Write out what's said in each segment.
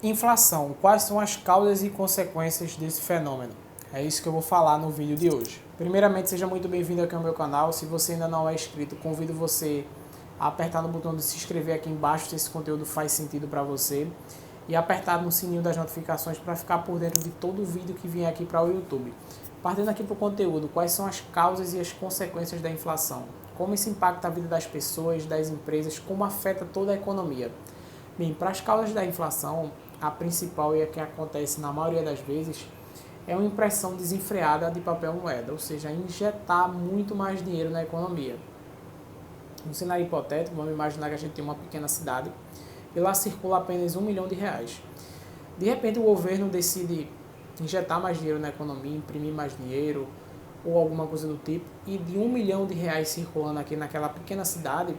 Inflação. Quais são as causas e consequências desse fenômeno? É isso que eu vou falar no vídeo de hoje. Primeiramente, seja muito bem-vindo aqui ao meu canal. Se você ainda não é inscrito, convido você a apertar no botão de se inscrever aqui embaixo se esse conteúdo faz sentido para você e apertar no sininho das notificações para ficar por dentro de todo o vídeo que vier aqui para o YouTube. Partindo aqui para o conteúdo, quais são as causas e as consequências da inflação? Como isso impacta a vida das pessoas, das empresas, como afeta toda a economia? Bem, para as causas da inflação, a principal e a que acontece na maioria das vezes é uma impressão desenfreada de papel moeda, ou seja, injetar muito mais dinheiro na economia. No cenário hipotético, vamos imaginar que a gente tem uma pequena cidade e lá circula apenas R$1 milhão. De repente o governo decide injetar mais dinheiro na economia, imprimir mais dinheiro ou alguma coisa do tipo, e de R$1 milhão circulando aqui naquela pequena cidade,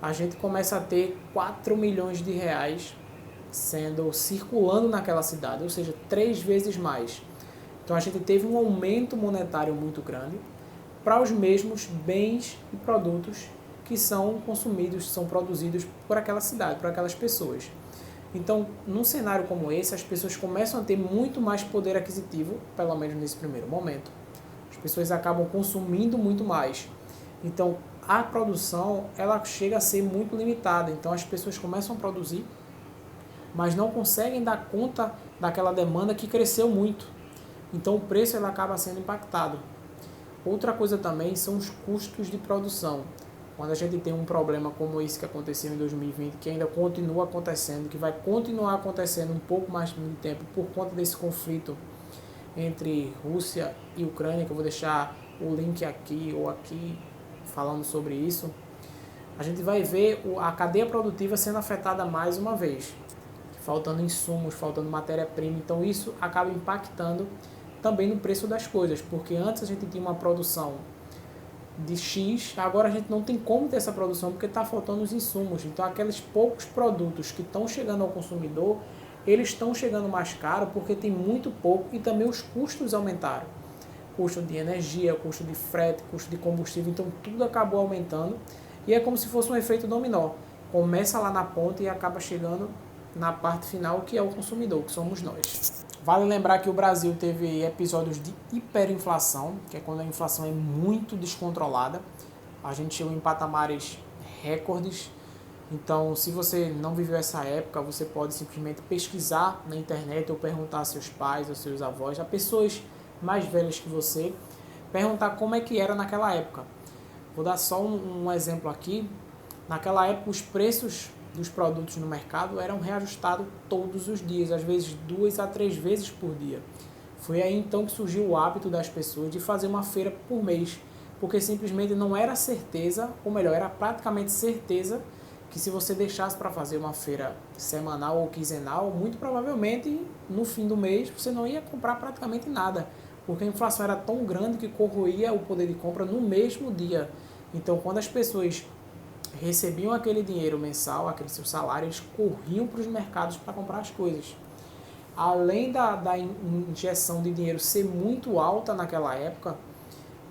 a gente começa a ter R$4 milhões sendo circulando naquela cidade, ou seja, 3 vezes mais. Então a gente teve um aumento monetário muito grande para os mesmos bens e produtos que são consumidos, são produzidos por aquela cidade, por aquelas pessoas. Então, num cenário como esse, as pessoas começam a ter muito mais poder aquisitivo, pelo menos nesse primeiro momento. As pessoas acabam consumindo muito mais. Então, a produção, ela chega a ser muito limitada. Então, as pessoas começam a produzir, mas não conseguem dar conta daquela demanda que cresceu muito. Então, o preço ele acaba sendo impactado. Outra coisa também são os custos de produção. Quando a gente tem um problema como esse que aconteceu em 2020, que ainda continua acontecendo, que vai continuar acontecendo um pouco mais de tempo por conta desse conflito entre Rússia e Ucrânia, que eu vou deixar o link aqui ou aqui falando sobre isso, a gente vai ver a cadeia produtiva sendo afetada mais uma vez, faltando insumos, faltando matéria-prima. Então isso acaba impactando também no preço das coisas, porque antes a gente tinha uma produção de X, agora a gente não tem como ter essa produção porque está faltando os insumos. Então aqueles poucos produtos que estão chegando ao consumidor, eles estão chegando mais caro porque tem muito pouco e também os custos aumentaram. Custo de energia, custo de frete, custo de combustível, então tudo acabou aumentando e é como se fosse um efeito dominó. Começa lá na ponta e acaba chegando na parte final, que é o consumidor, que somos nós. Vale lembrar que o Brasil teve episódios de hiperinflação, que é quando a inflação é muito descontrolada. A gente chegou em patamares recordes. Então, se você não viveu essa época, você pode simplesmente pesquisar na internet ou perguntar a seus pais ou seus avós, a pessoas mais velhas que você, perguntar como é que era naquela época. Vou dar só um exemplo aqui. Naquela época, os preços dos produtos no mercado eram reajustados todos os dias, às vezes 2 a 3 vezes por dia. Foi aí então que surgiu o hábito das pessoas de fazer uma feira por mês, porque simplesmente não era certeza, ou melhor, era praticamente certeza que se você deixasse para fazer uma feira semanal ou quinzenal, muito provavelmente no fim do mês você não ia comprar praticamente nada, porque a inflação era tão grande que corroía o poder de compra no mesmo dia. Então, quando as pessoas recebiam aquele dinheiro mensal, aquele seu salário, eles corriam para os mercados para comprar as coisas. Além da injeção de dinheiro ser muito alta naquela época,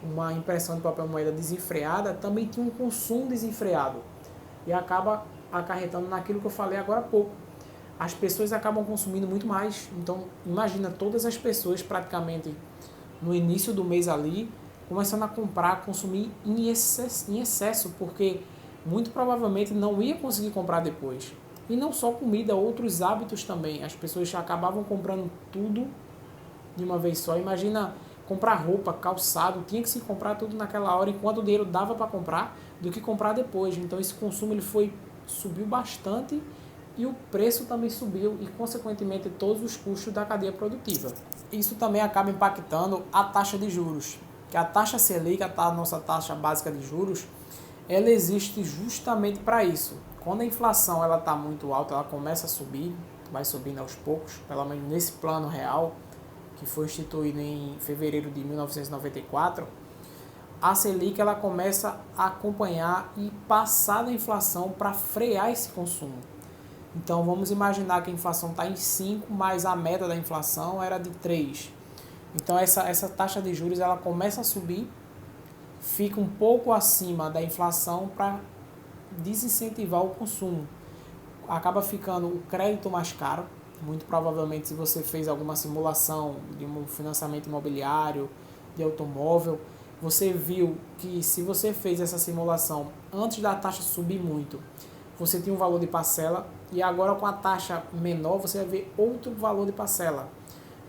uma impressão de papel moeda desenfreada, também tinha um consumo desenfreado. E acaba acarretando naquilo que eu falei agora há pouco. As pessoas acabam consumindo muito mais. Então, imagina todas as pessoas praticamente no início do mês ali, começando a comprar, consumir em excesso, porque muito provavelmente não ia conseguir comprar depois. E não só comida, outros hábitos também. As pessoas acabavam comprando tudo de uma vez só. Imagina comprar roupa, calçado, tinha que se comprar tudo naquela hora, enquanto o dinheiro dava para comprar, do que comprar depois. Então esse consumo subiu bastante e o preço também subiu e, consequentemente, todos os custos da cadeia produtiva. Isso também acaba impactando a taxa de juros, que a taxa Selic, a nossa taxa básica de juros, ela existe justamente para isso. Quando a inflação está muito alta, ela começa a subir, vai subindo aos poucos, pelo menos nesse plano real, que foi instituído em fevereiro de 1994, a Selic ela começa a acompanhar e passar da inflação para frear esse consumo. Então vamos imaginar que a inflação está em 5, mas a meta da inflação era de 3. Então essa taxa de juros ela começa a subir, fica um pouco acima da inflação para desincentivar o consumo. Acaba ficando o crédito mais caro, Muito provavelmente, se você fez alguma simulação de um financiamento imobiliário, de automóvel, você viu que se você fez essa simulação antes da taxa subir muito, você tinha um valor de parcela e agora com a taxa menor você vai ver outro valor de parcela.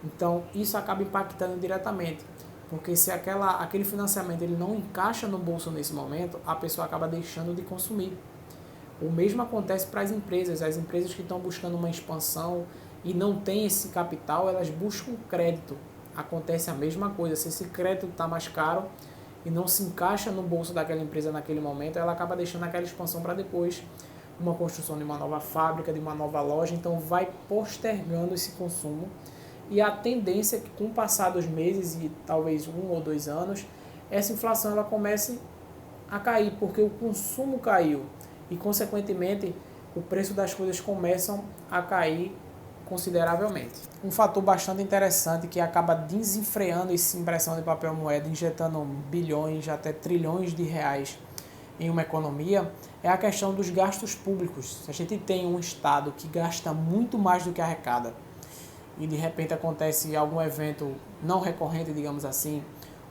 Então isso acaba impactando diretamente, porque se aquele financiamento ele não encaixa no bolso nesse momento, a pessoa acaba deixando de consumir. O mesmo acontece para as empresas que estão buscando uma expansão e não têm esse capital, elas buscam crédito. Acontece a mesma coisa, se esse crédito está mais caro e não se encaixa no bolso daquela empresa naquele momento, ela acaba deixando aquela expansão para depois, uma construção de uma nova fábrica, de uma nova loja, então vai postergando esse consumo. E a tendência é que com o passar dos meses e talvez 1 ou 2 anos, essa inflação ela comece a cair, porque o consumo caiu e, consequentemente, o preço das coisas começam a cair consideravelmente. Um fator bastante interessante que acaba desenfreando essa impressão de papel moeda, injetando bilhões, até trilhões de reais em uma economia, é a questão dos gastos públicos. Se a gente tem um Estado que gasta muito mais do que arrecada, e de repente acontece algum evento não recorrente, digamos assim,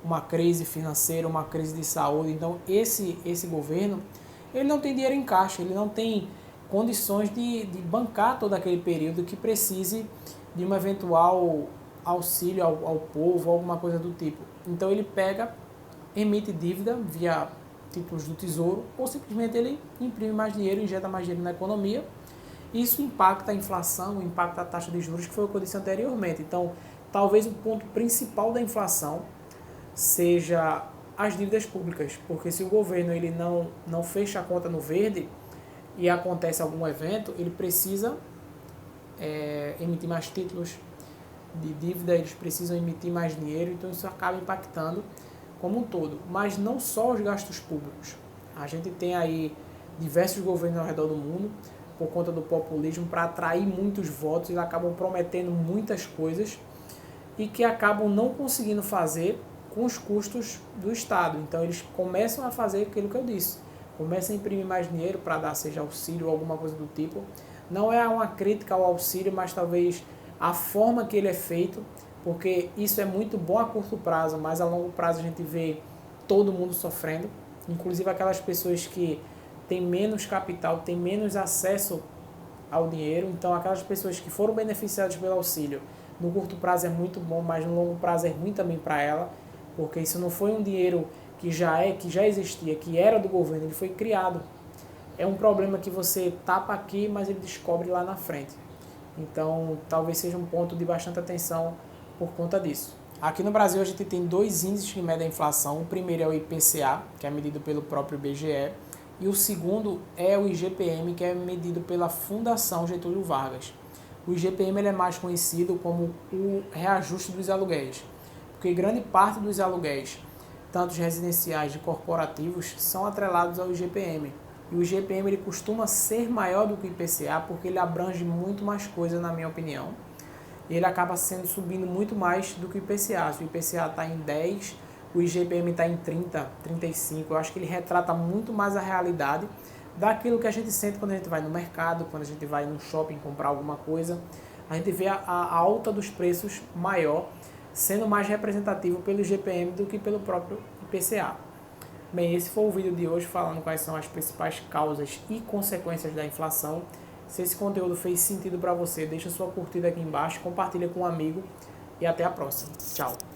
uma crise financeira, uma crise de saúde, então esse governo ele não tem dinheiro em caixa, ele não tem condições de bancar todo aquele período que precise de um eventual auxílio ao povo, alguma coisa do tipo. Então ele pega, emite dívida via títulos do Tesouro, ou simplesmente ele imprime mais dinheiro, injeta mais dinheiro na economia. Isso impacta a inflação, impacta a taxa de juros, que foi o que eu disse anteriormente. Então, talvez o ponto principal da inflação seja as dívidas públicas, porque se o governo ele não fecha a conta no verde e acontece algum evento, ele precisa emitir mais títulos de dívida, eles precisam emitir mais dinheiro, então isso acaba impactando como um todo. Mas não só os gastos públicos. A gente tem aí diversos governos ao redor do mundo, por conta do populismo, para atrair muitos votos, eles acabam prometendo muitas coisas e que acabam não conseguindo fazer com os custos do Estado. Então eles começam a fazer aquilo que eu disse, começam a imprimir mais dinheiro para dar, seja auxílio ou alguma coisa do tipo. Não é uma crítica ao auxílio, mas talvez a forma que ele é feito, porque isso é muito bom a curto prazo, mas a longo prazo a gente vê todo mundo sofrendo, inclusive aquelas pessoas que têm menos capital, têm menos acesso ao dinheiro. Então aquelas pessoas que foram beneficiadas pelo auxílio, no curto prazo é muito bom, mas no longo prazo é ruim também para ela, porque isso não foi um dinheiro que já existia, que era do governo, ele foi criado. É um problema que você tapa aqui, mas ele descobre lá na frente. Então talvez seja um ponto de bastante atenção por conta disso. Aqui no Brasil a gente tem 2 índices que medem a inflação. O primeiro é o IPCA, que é medido pelo próprio IBGE, e o segundo é o IGPM, que é medido pela Fundação Getúlio Vargas. O IGPM ele é mais conhecido como o reajuste dos aluguéis, porque grande parte dos aluguéis, tanto residenciais de corporativos, são atrelados ao IGPM. E o IGPM ele costuma ser maior do que o IPCA, porque ele abrange muito mais coisa, na minha opinião. E ele acaba subindo muito mais do que o IPCA. Se o IPCA está em 10, o IGPM está em 30, 35. Eu acho que ele retrata muito mais a realidade daquilo que a gente sente quando a gente vai no mercado, quando a gente vai no shopping comprar alguma coisa. A gente vê a alta dos preços maior, sendo mais representativo pelo IGPM do que pelo próprio IPCA. Bem, esse foi o vídeo de hoje falando quais são as principais causas e consequências da inflação. Se esse conteúdo fez sentido para você, deixa sua curtida aqui embaixo, compartilha com um amigo e até a próxima. Tchau!